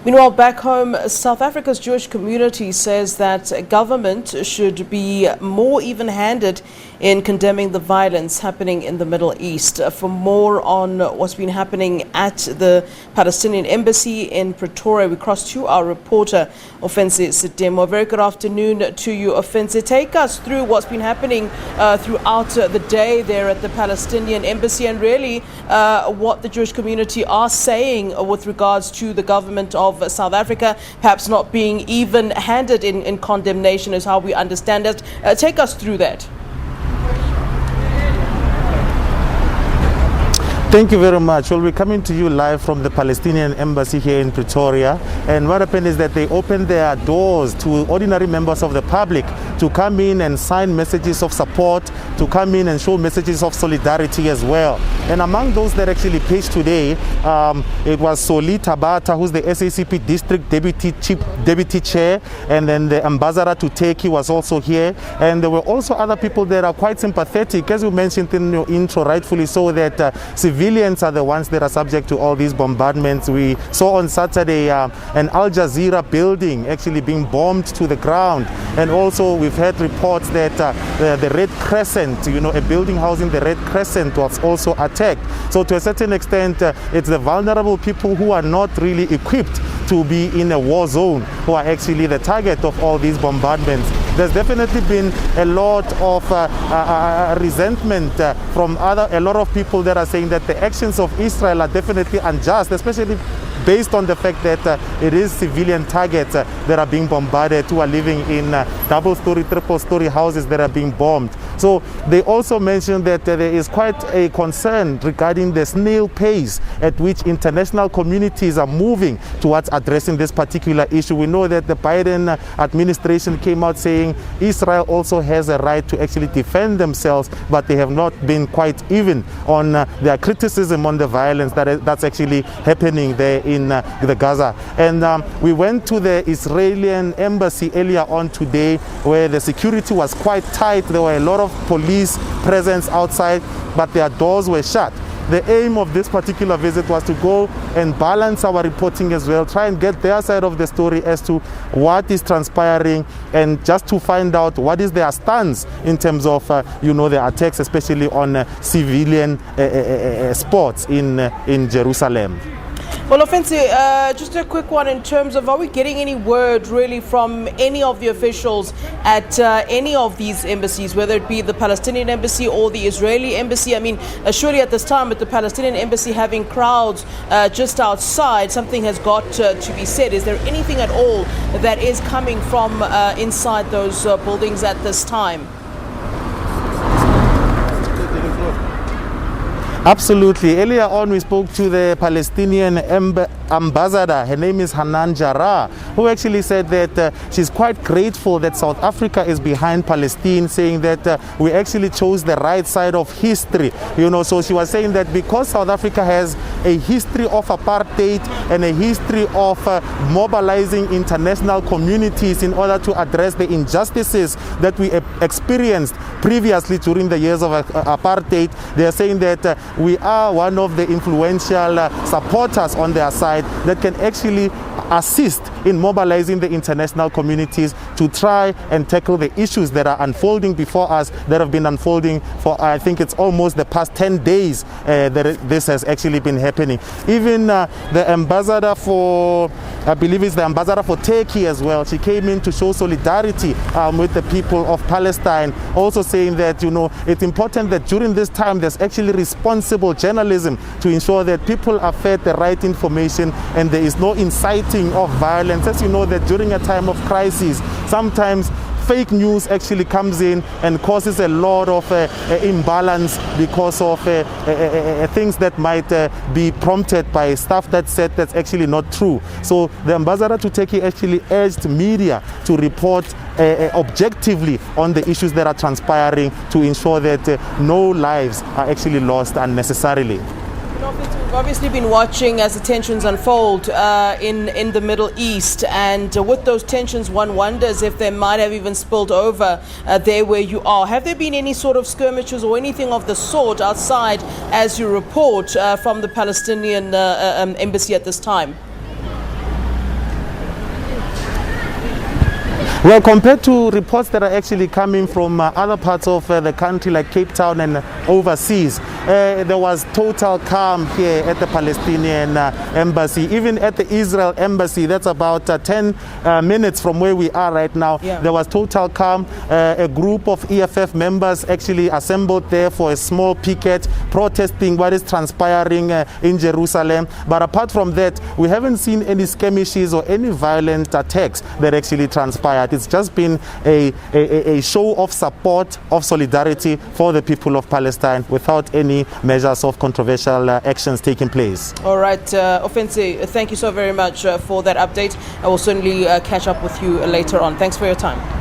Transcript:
Meanwhile, back home, South Africa's Jewish community says that government should be more even-handed in condemning the violence happening in the Middle East. For more on what's been happening at the Palestinian embassy in Pretoria, we cross to our reporter, Ofentse Setimo. Very good afternoon to you, Ofentse. Take us through what's been happening throughout the day there at the Palestinian embassy, and really what the Jewish community are saying with regards to the government of South Africa perhaps not being even-handed in condemnation, is how we understand it. Take us through that. Thank you very much. Well, we're coming to you live from the Palestinian embassy here in Pretoria, and what happened is that they opened their doors to ordinary members of the public to come in and sign messages of support, to come in and show messages of solidarity as well. And among those that actually paged today, it was Soli Tabata, who's the SACP district deputy chair, and then the ambassador to Turkey was also here, and there were also other people that are quite sympathetic, as you mentioned in your intro, rightfully so, that civilians are the ones that are subject to all these bombardments. We saw on Saturday an Al Jazeera building actually being bombed to the ground, and also we've had reports that the Red Crescent, a building housing the Red Crescent, was also attacked. So to a certain extent, it's the vulnerable people who are not really equipped to be in a war zone who are actually the target of all these bombardments. There's definitely been a lot of resentment from a lot of people that are saying that the actions of Israel are definitely unjust, especially based on the fact that it is civilian targets that are being bombarded, who are living in double-story, triple-story houses that are being bombed. So they also mentioned that there is quite a concern regarding the snail pace at which international communities are moving towards addressing this particular issue. We know that the Biden administration came out saying Israel also has a right to actually defend themselves, but they have not been quite even on their criticism on the violence that's actually happening there in the Gaza. And we went to the Israeli embassy earlier on today, where the security was quite tight. There were a lot of police presence outside, but their doors were shut. The aim of this particular visit was to go and balance our reporting as well, try and get their side of the story as to what is transpiring, and just to find out what is their stance in terms of the attacks, especially on civilian spots in Jerusalem. Well, Ofentse, just a quick one in terms of, are we getting any word really from any of the officials at any of these embassies, whether it be the Palestinian embassy or the Israeli embassy? I mean, surely at this time with the Palestinian embassy having crowds just outside, something has got to be said. Is there anything at all that is coming from inside those buildings at this time? Absolutely. Earlier on, we spoke to the Palestinian ambassador. Her name is Hanan Jarrah, who actually said that she's quite grateful that South Africa is behind Palestine, saying that we actually chose the right side of history. So she was saying that because South Africa has a history of apartheid and a history of mobilizing international communities in order to address the injustices that we experienced previously during the years of apartheid, they are saying that we are one of the influential supporters on their side that can actually assist in mobilizing the international communities to try and tackle the issues that are unfolding before us, that have been unfolding for, I think it's almost the past 10 days that this has actually been happening. Even the ambassador for, I believe it's the ambassador for Turkey as well, she came in to show solidarity with the people of Palestine, also saying that, it's important that during this time there's actually responsible journalism to ensure that people are fed the right information and there is no inciting of violence. As you know, that during a time of crisis, sometimes fake news actually comes in and causes a lot of imbalance because of things that might be prompted by stuff that's said that's actually not true. So the ambassador to Turkey actually urged media to report objectively on the issues that are transpiring to ensure that no lives are actually lost unnecessarily. We've obviously been watching as the tensions unfold in the Middle East, and with those tensions one wonders if they might have even spilled over there where you are. Have there been any sort of skirmishes or anything of the sort outside, as you report, from the Palestinian embassy at this time? Well, compared to reports that are actually coming from other parts of the country like Cape Town and overseas, there was total calm here at the Palestinian embassy. Even at the Israel embassy, that's about 10 minutes from where we are right now, there was total calm. A group of EFF members actually assembled there for a small picket protesting what is transpiring in Jerusalem. But apart from that, we haven't seen any skirmishes or any violent attacks that actually transpired. It's just been a show of support, of solidarity for the people of Palestine without any measures of controversial actions taking place. All right, Ofentse, thank you so very much for that update. I will certainly catch up with you later on. Thanks for your time.